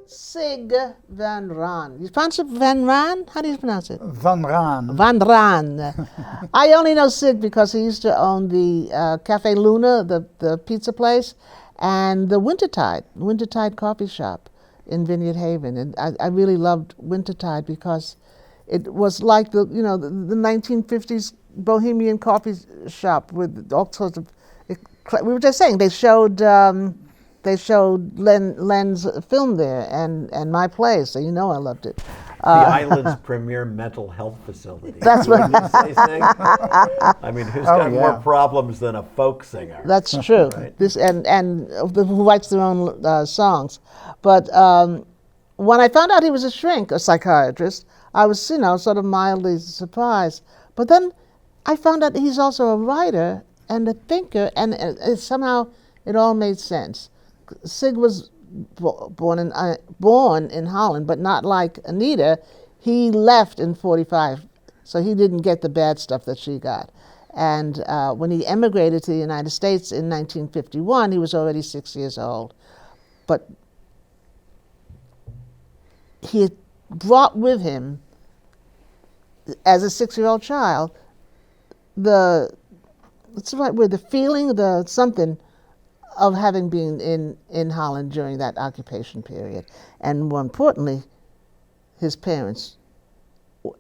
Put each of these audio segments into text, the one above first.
Sig van Raan. You pronounce it Van Raan? How do you pronounce it? Van Raan. Van Raan. I only know Sig because he used to own the Cafe Luna, the pizza place, and the Wintertide coffee shop in Vineyard Haven. And I really loved Wintertide because it was like the 1950s bohemian coffee shop with all sorts of. We were just saying they showed Len's film there and my play, so you know I loved it. The island's premier mental health facility. That's what. I mean, who's got more problems than a folk singer? That's true. Right? This and who writes their own songs. But when I found out he was a shrink, a psychiatrist, I was sort of mildly surprised. But then I found out he's also a writer and a thinker, and somehow it all made sense. Sig was born in Holland, but not like Anita. He left in 1945, so he didn't get the bad stuff that she got. And when he emigrated to the United States in 1951, he was already 6 years old. But he had brought with him, as a 6-year-old child, the feeling, the something of having been in Holland during that occupation period. And more importantly, his parents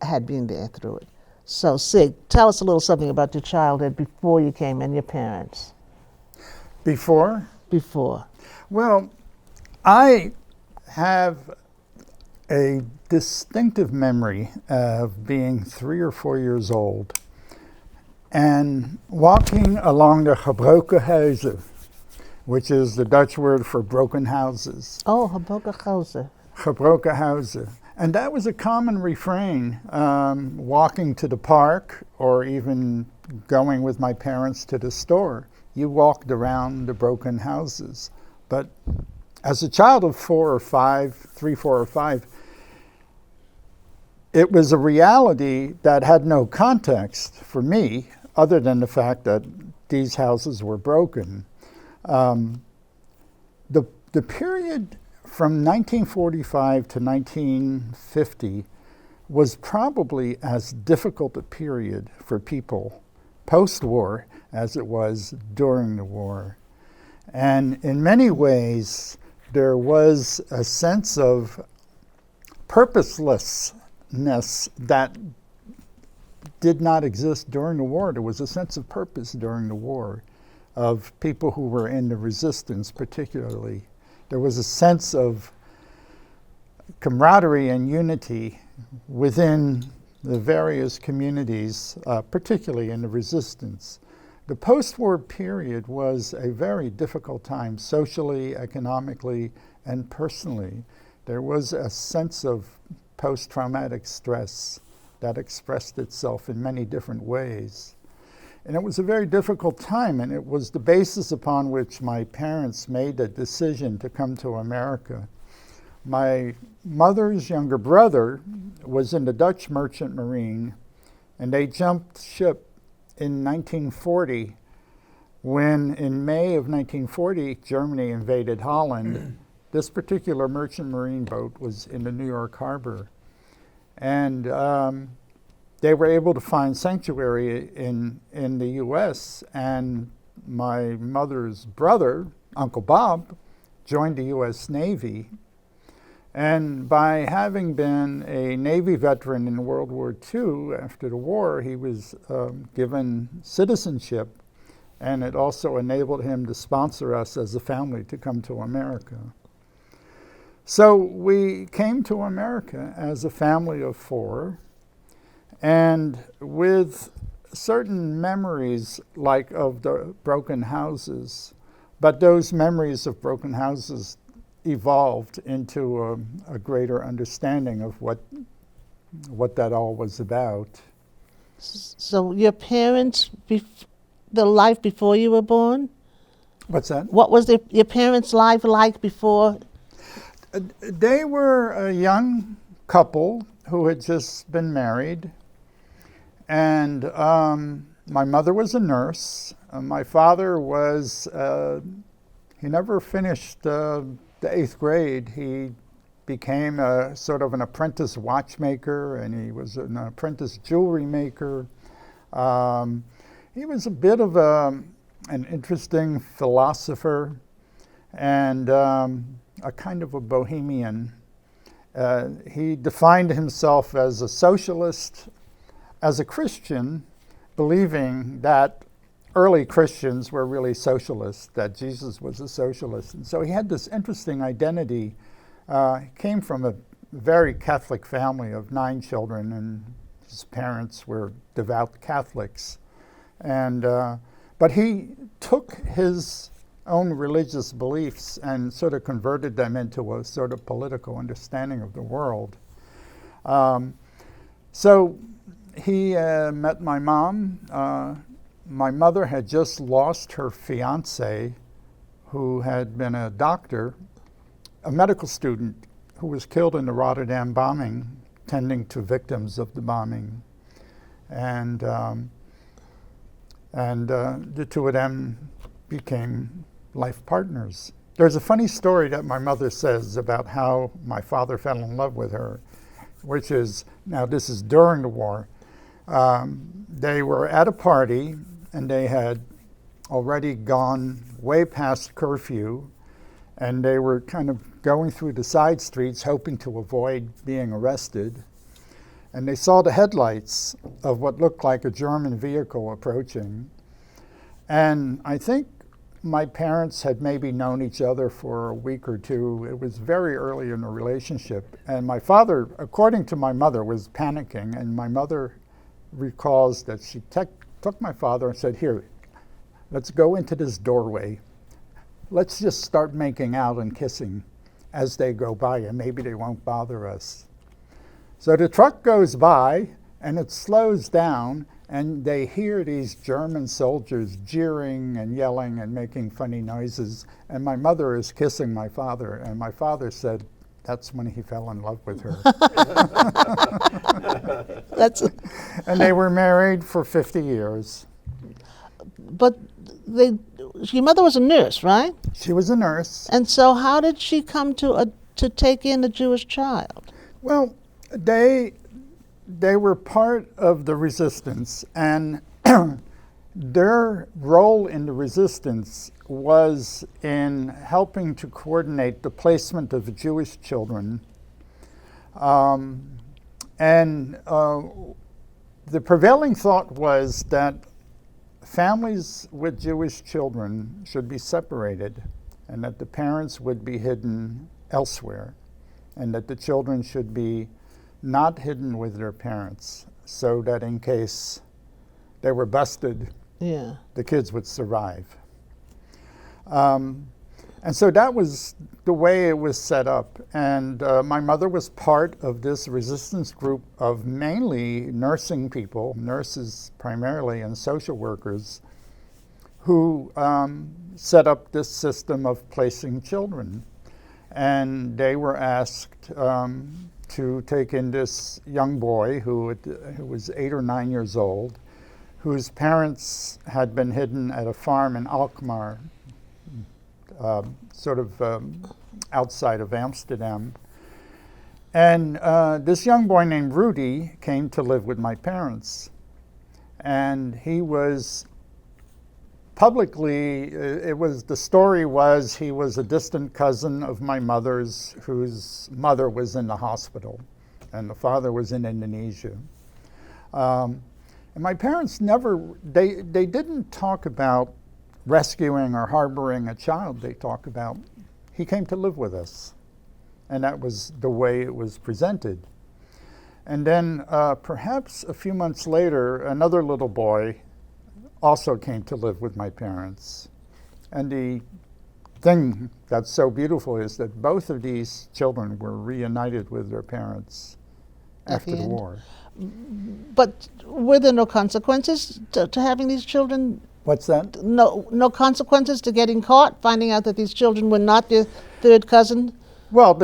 had been there through it. So Sig, tell us a little something about your childhood before you came and your parents. Before? Before. Well, I have a distinctive memory of being 3 or 4 years old and walking along the gebroken huizen, which is the Dutch word for broken houses. Oh, gebroken huizen. Gebroken huizen. And that was a common refrain, walking to the park or even going with my parents to the store. You walked around the broken houses. But as a child of 4 or 5, 3, 4 or 5, it was a reality that had no context for me other than the fact that these houses were broken. The period from 1945 to 1950 was probably as difficult a period for people post-war as it was during the war. And in many ways, there was a sense of purposelessness that did not exist during the war. There was a sense of purpose during the war of people who were in the resistance particularly. There was a sense of camaraderie and unity within the various communities, particularly in the resistance. The post-war period was a very difficult time socially, economically, and personally. There was a sense of post-traumatic stress that expressed itself in many different ways. And it was a very difficult time, and it was the basis upon which my parents made the decision to come to America. My mother's younger brother was in the Dutch Merchant Marine, and they jumped ship in 1940 when, in May of 1940, Germany invaded Holland. This particular merchant marine boat was in the New York harbor. And they were able to find sanctuary in the U.S., and my mother's brother, Uncle Bob, joined the U.S. Navy. And by having been a Navy veteran in World War II, after the war, he was given citizenship, and it also enabled him to sponsor us as a family to come to America. So we came to America as a family of 4, and with certain memories like of the broken houses, but those memories of broken houses evolved into a greater understanding of what that all was about. So your parents, the life before you were born? What's that? What was your parents' life like before? They were a young couple who had just been married. And my mother was a nurse. My father was, he never finished the 8th grade. He became a sort of an apprentice watchmaker, and he was an apprentice jewelry maker. He was a bit of an interesting philosopher and a kind of a bohemian. He defined himself as a socialist, as a Christian, believing that early Christians were really socialists, that Jesus was a socialist. And so he had this interesting identity. He came from a very Catholic family of 9 children, and his parents were devout Catholics. And but he took his own religious beliefs and sort of converted them into a sort of political understanding of the world. So he met my mom. My mother had just lost her fiance, who had been a doctor, a medical student who was killed in the Rotterdam bombing, tending to victims of the bombing. And the two of them became life partners. There's a funny story that my mother says about how my father fell in love with her, which is, now this is during the war. They were at a party, and they had already gone way past curfew, and they were kind of going through the side streets hoping to avoid being arrested. And they saw the headlights of what looked like a German vehicle approaching. And I think my parents had maybe known each other for a week or two. It was very early in the relationship. And my father, according to my mother, was panicking. And my mother recalls that she took my father and said, "Here, let's go into this doorway. Let's just start making out and kissing as they go by, and maybe they won't bother us." So the truck goes by, and it slows down, and they hear these German soldiers jeering and yelling and making funny noises. And my mother is kissing my father, and my father said that's when he fell in love with her. And they were married for 50 years. But your mother was a nurse, right? She was a nurse. And so how did she come to take in a Jewish child? Well, they were part of the resistance, and their role in the resistance was in helping to coordinate the placement of Jewish children. The prevailing thought was that families with Jewish children should be separated, and that the parents would be hidden elsewhere, and that the children should be not hidden with their parents, so that in case they were busted, the kids would survive. And so that was the way it was set up. And my mother was part of this resistance group of mainly nursing people, nurses primarily, and social workers, who set up this system of placing children. And they were asked to take in this young boy who was 8 or 9 years old, whose parents had been hidden at a farm in Alkmaar, sort of outside of Amsterdam. And this young boy named Rudy came to live with my parents. And he was publicly, the story was he was a distant cousin of my mother's, whose mother was in the hospital, and the father was in Indonesia. And my parents they didn't talk about rescuing or harboring a child. They talked about, he came to live with us. And that was the way it was presented. And then perhaps a few months later, another little boy also came to live with my parents. And the thing that's so beautiful is that both of these children were reunited with their parents after the war. But were there no consequences to having these children? What's that? No consequences to getting caught, finding out that these children were not your third cousin? Well,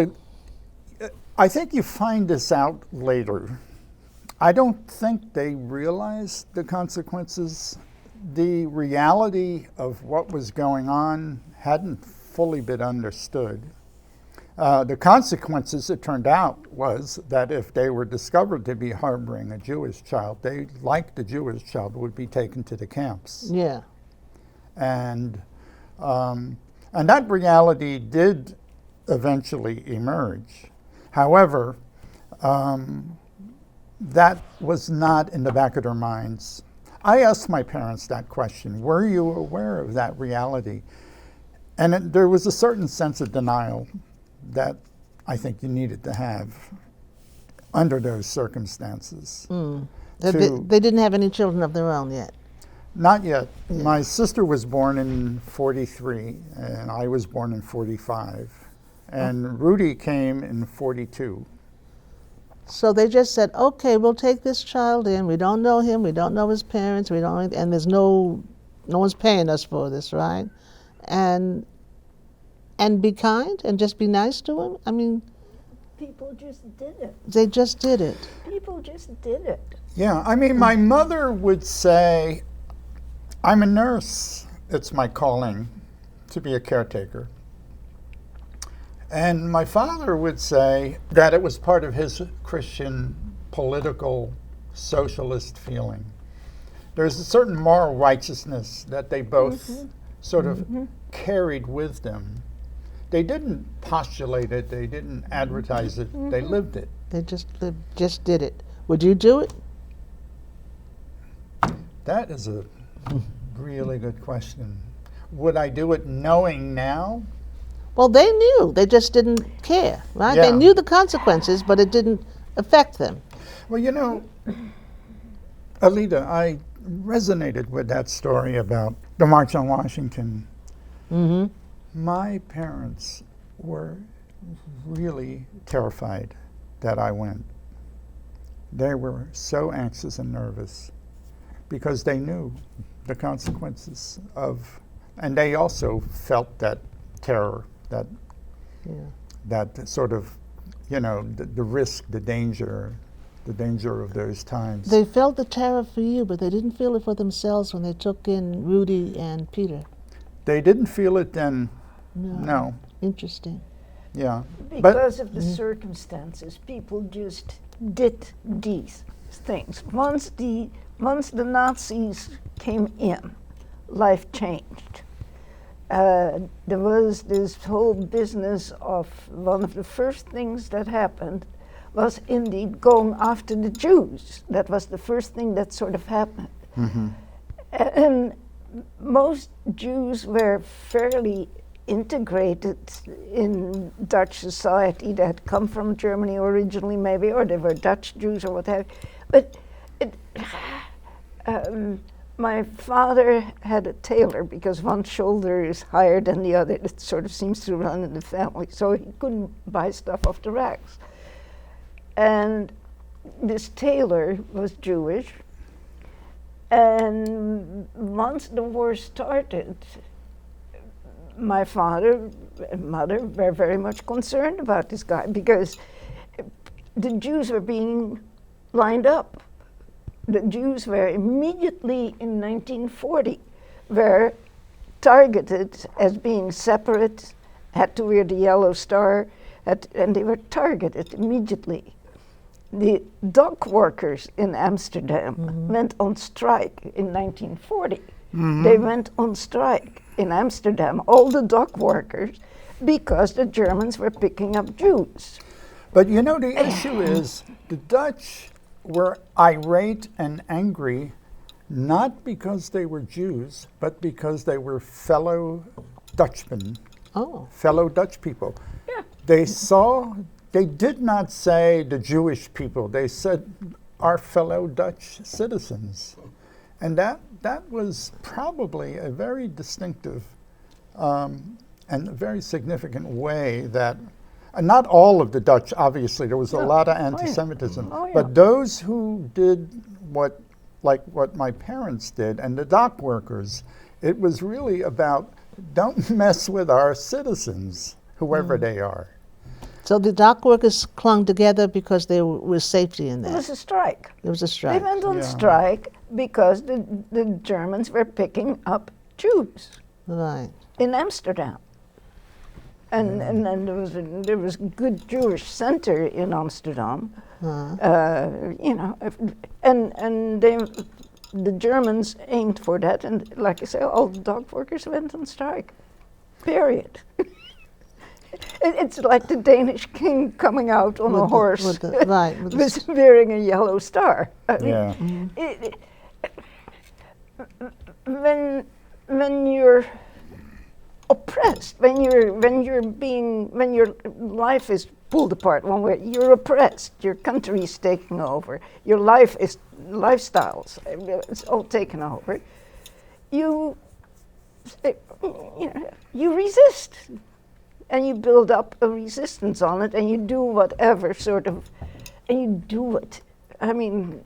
I think you find this out later. I don't think they realized the consequences. The reality of what was going on hadn't fully been understood. The consequences, it turned out, was that if they were discovered to be harboring a Jewish child, they, like the Jewish child, would be taken to the camps. Yeah. And that reality did eventually emerge. However, that was not in the back of their minds. I asked my parents that question, were you aware of that reality? And there was a certain sense of denial that I think you needed to have under those circumstances. They didn't have any children of their own yet. Not yet. Yeah. My sister was born in 43, and I was born in 45. And Rudy came in 42. So they just said, okay, we'll take this child in. We don't know him. We don't know his parents. We don't, and there's no one's paying us for this, right? And be kind and just be nice to him. I mean, people just did it. They just did it. People just did it. Yeah, I mean, my mother would say, I'm a nurse. It's my calling to be a caretaker. And my father would say that it was part of his Christian political socialist feeling. There's a certain moral righteousness that they both sort of carried with them. They didn't postulate it, they didn't advertise it, they lived it. They just did it. Would you do it? That is a really good question. Would I do it knowing now? Well, they knew. They just didn't care, right? Yeah. They knew the consequences, but it didn't affect them. Well, you know, Alita, I resonated with that story about the March on Washington. Mm-hmm. My parents were really terrified that I went. They were so anxious and nervous because they knew the consequences of, and they also felt that terror, that sort of, you know, the risk, the danger of those times. They felt the terror for you, but they didn't feel it for themselves when they took in Rudy and Peter. They didn't feel it then. No. Interesting. Yeah. Because of the circumstances, people just did these things. Once the Nazis came in, life changed. There was this whole business of one of the first things that happened was indeed going after the Jews. That was the first thing that sort of happened. Mm-hmm. And most Jews were fairly integrated in Dutch society that had come from Germany originally maybe, or they were Dutch Jews or what have you. But my father had a tailor because one shoulder is higher than the other. It sort of seems to run in the family. So he couldn't buy stuff off the racks. And this tailor was Jewish. And once the war started, my father and mother were very much concerned about this guy because the Jews were being lined up. The Jews were immediately in 1940 were targeted as being separate, had to wear the yellow star, and they were targeted immediately. The dock workers in Amsterdam went on strike in 1940. They went on strike in Amsterdam, all the dock workers, because the Germans were picking up Jews. But you know, the issue is the Dutch were irate and angry not because they were Jews, but because they were fellow Dutchmen, fellow Dutch people. Yeah. They did not say the Jewish people, they said our fellow Dutch citizens. And that was probably a very distinctive and a very significant way that, not all of the Dutch, obviously, there was a lot of anti-Semitism, but those who did what my parents did, and the dock workers, it was really about, don't mess with our citizens, whoever they are. So the dock workers clung together because there was safety in that. It was a strike. It was a strike. They went on strike because the Germans were picking up Jews Right. in Amsterdam. And then there was a good Jewish center in Amsterdam, you know, and the Germans aimed for that, and like I say, all the dock workers went on strike. Period. It's like the Danish king coming out on a horse, with wearing a yellow star. I mean, when you're oppressed, when your life is pulled apart one way, you're oppressed. Your country is taken over. Your lifestyles, it's all taken over. You resist, and you build up a resistance on it, and you do whatever sort of, and you do it. I mean.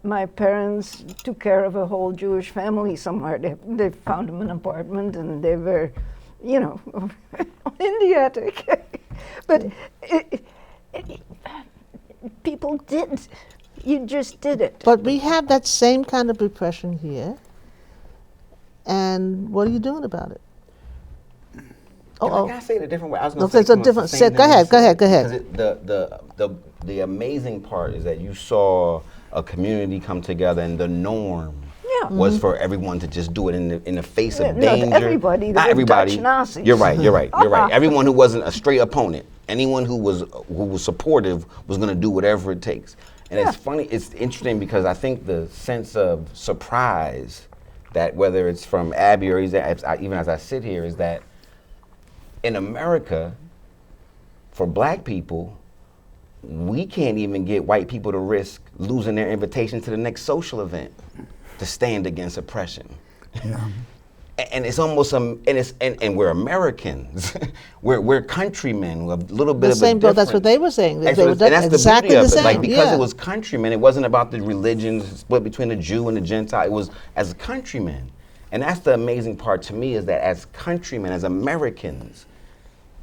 My parents took care of a whole Jewish family somewhere. They found them an apartment, and they were, you know, in the attic. But people did. You just did it. But we have that same kind of repression here. And what are you doing about it? Can I say it a different way? I was going to say it's a different. Go ahead. Because the amazing part is that you saw a community come together, and the norm was for everyone to just do it in the face of danger. Not everybody. Not everybody. Dutch Nazis. You're right. Everyone who wasn't a straight opponent, anyone who was supportive, was going to do whatever it takes. And it's funny. It's interesting because I think the sense of surprise that, whether it's from Abby or even as I sit here, is that in America, for black people, we can't even get white people to risk losing their invitation to the next social event to stand against oppression. Yeah. And it's almost and we're Americans. we're countrymen with a little bit of a different. That's what they were saying. And that's exactly the beauty of it. Like, because it was countrymen, it wasn't about the religions split between the Jew and the Gentile. It was as countrymen. And that's the amazing part to me, is that as countrymen, as Americans,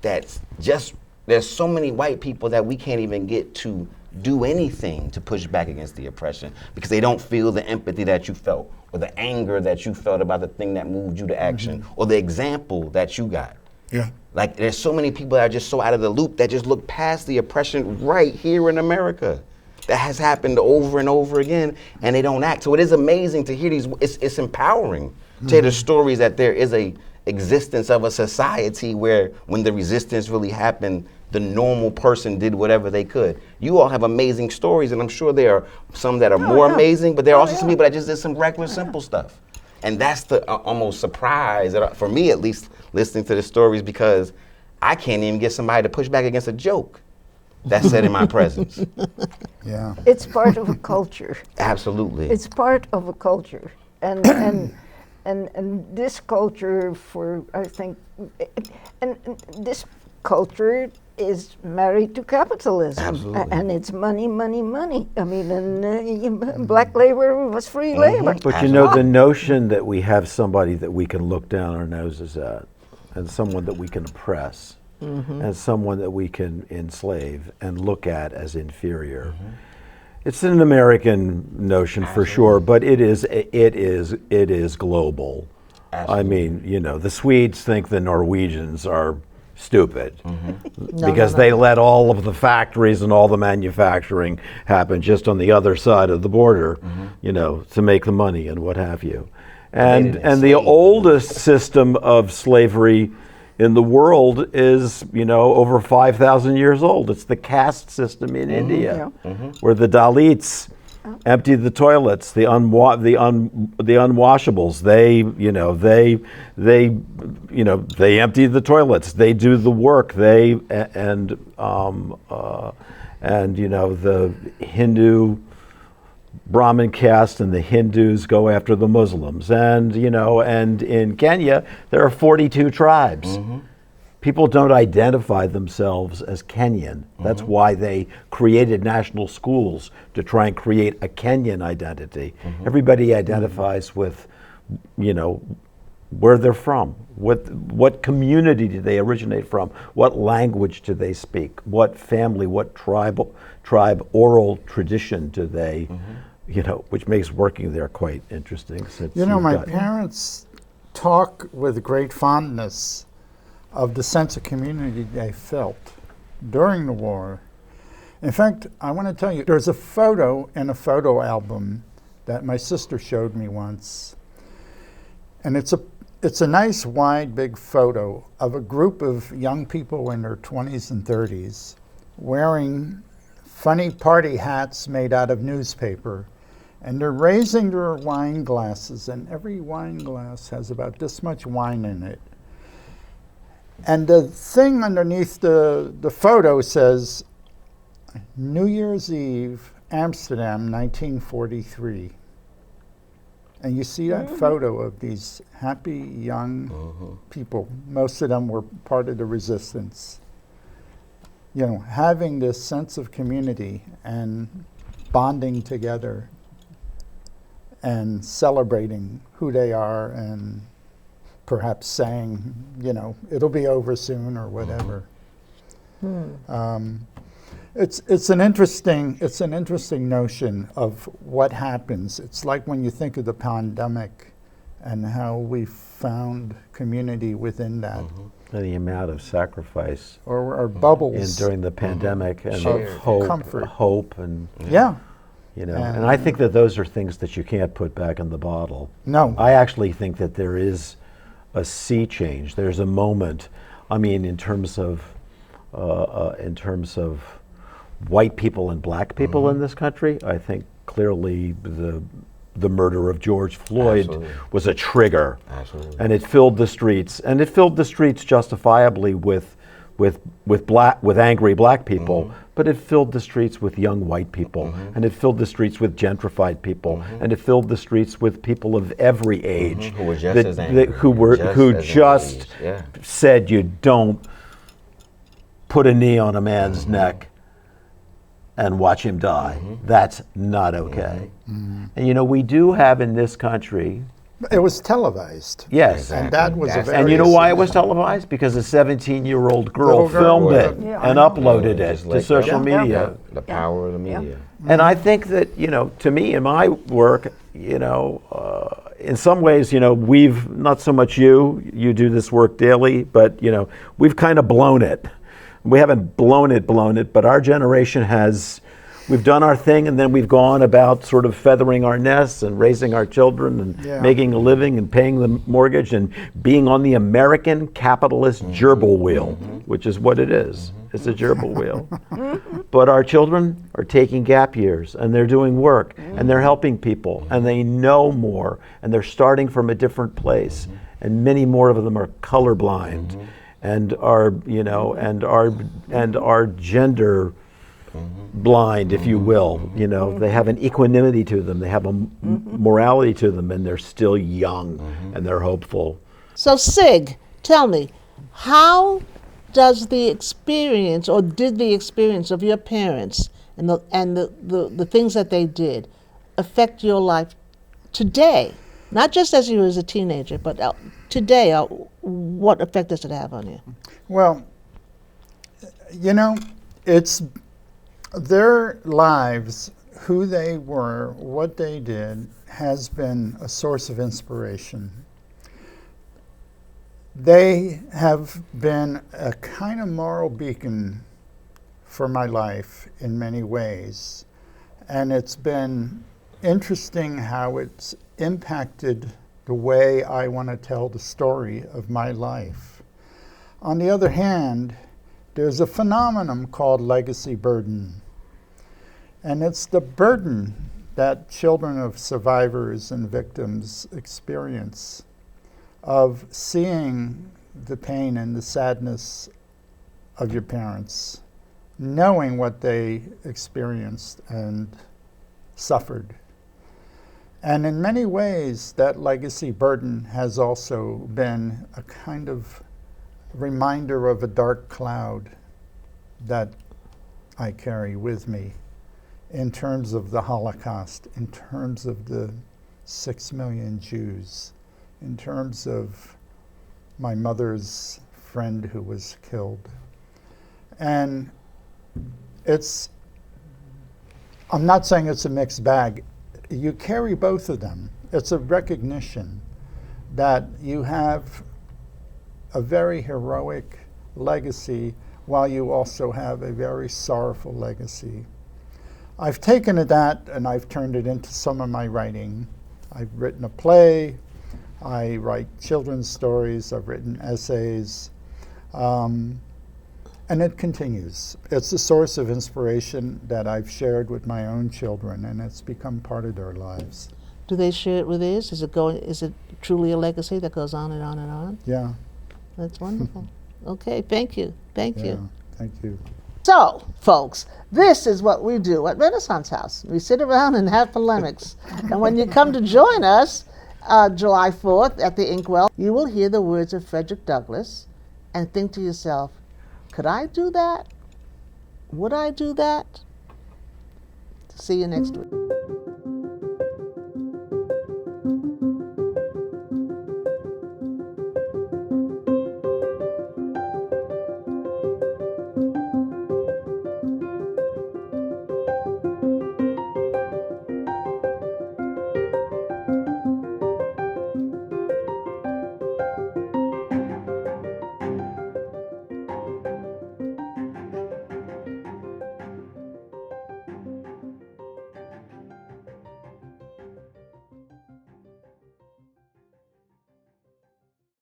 that's just, there's so many white people that we can't even get to do anything to push back against the oppression because they don't feel the empathy that you felt, or the anger that you felt about the thing that moved you to action, or the example that you got. Yeah. Like, there's so many people that are just so out of the loop that just look past the oppression right here in America that has happened over and over again, and they don't act. So it is amazing to hear these, it's empowering to hear the stories that there is a existence of a society where when the resistance really happened, the normal person did whatever they could. You all have amazing stories, and I'm sure there are some that are more amazing, but there are also some people that just did some regular, simple stuff. And that's the almost surprise, for me at least, listening to the stories, because I can't even get somebody to push back against a joke that's said in my presence. Yeah. It's part of a culture. Absolutely. It's part of a culture. And this culture, for, I think, and this culture is married to capitalism. Absolutely. And it's money, money, money. I mean, and black labor was free labor. But you know, the notion that we have somebody that we can look down our noses at, and someone that we can oppress, and someone that we can enslave and look at as inferior. It's an American notion for sure, but it is global. Absolutely. I mean, you know, the Swedes think the Norwegians are stupid because they let all of the factories and all the manufacturing happen just on the other side of the border, you know, to make the money and what have you. And the oldest system of slavery in the world is, you know, over 5,000 years old. It's the caste system in India, where the Dalits emptied the toilets, the unwashables. They empty the toilets. They do the work. And you know, the Hindu Brahmin caste and the Hindus go after the Muslims, and you know, and in Kenya there are 42 tribes. People don't identify themselves as Kenyan. That's why they created national schools, to try and create a Kenyan identity. Everybody identifies with, you know, where they're from, what community do they originate from, what language do they speak, what family, what tribe oral tradition do they, you know, which makes working there quite interesting. Since you know, my parents talk with great fondness of the sense of community they felt during the war. In fact, I want to tell you, there's a photo in a photo album that my sister showed me once. And it's a nice, wide, big photo of a group of young people in their 20s and 30s wearing funny party hats made out of newspaper. And they're raising their wine glasses, and every wine glass has about this much wine in it. And the thing underneath the photo says, New Year's Eve, Amsterdam, 1943. And you see that photo of these happy young people. Most of them were part of the resistance. You know, having this sense of community and bonding together and celebrating who they are and perhaps saying, you know, it'll be over soon or whatever. It's an interesting notion of what happens. It's like when you think of the pandemic and how we found community within that. And the amount of sacrifice Or bubbles. during the pandemic and Shared hope and Yeah. you know. And I think that those are things that you can't put back in the bottle. No. I actually think that there is a sea change. There's a moment. I mean, in terms of white people and black people in this country, I think clearly the murder of George Floyd was a trigger. Absolutely. And it filled the streets, and it filled the streets justifiably with angry black people, but it filled the streets with young white people, and it filled the streets with gentrified people, and it filled the streets with people of every age Who were just as angry. who just said, you don't put a knee on a man's neck and watch him die. That's not okay. And you know, we do have in this country. It was televised. Yes. And that was a very... And you know why it was televised? Because a 17-year-old girl Little girl filmed with it it. and uploaded it Just to like social that. media. The power of the media. And I think that, you know, to me in my work, you know, in some ways, you know, we've, not so much you do this work daily, but, you know, we've kind of blown it. We haven't blown it, but our generation has, we've done our thing, and then we've gone about sort of feathering our nests and raising our children and making a living and paying the mortgage and being on the American capitalist gerbil wheel, which is what it is. It's a gerbil wheel. But our children are taking gap years, and they're doing work, and they're helping people, and they know more, and they're starting from a different place, and many more of them are colorblind, and are, you know, and are gender blind, if you will. You know, they have an equanimity to them, they have a morality to them, and they're still young, and they're hopeful. So Sig, tell me, how does the experience, or did the experience of your parents and the things that they did affect your life today? Not just as you were a teenager, but today, what effect does it have on you? Well, you know, it's their lives, who they were, what they did, has been a source of inspiration. They have been a kind of moral beacon for my life in many ways. And it's been interesting how it's impacted the way I want to tell the story of my life. On the other hand, there's a phenomenon called legacy burden. And it's the burden that children of survivors and victims experience of seeing the pain and the sadness of your parents, knowing what they experienced and suffered. And in many ways, that legacy burden has also been a kind of reminder of a dark cloud that I carry with me in terms of the Holocaust, in terms of the 6 million Jews, in terms of my mother's friend who was killed. And I'm not saying it's a mixed bag. You carry both of them. It's a recognition that you have a very heroic legacy while you also have a very sorrowful legacy. I've taken that and I've turned it into some of my writing. I've written a play, I write children's stories, I've written essays, and it continues. It's a source of inspiration that I've shared with my own children, and it's become part of their lives. Do they share it with theirs? Is it truly a legacy that goes on and on and on? Yeah. That's wonderful. Okay, thank you. Thank Yeah, you. thank you. So, folks, this is what we do at Renaissance House. We sit around and have polemics. And when you come to join us July 4th at the Inkwell, you will hear the words of Frederick Douglass and think to yourself, could I do that? Would I do that? See you next week.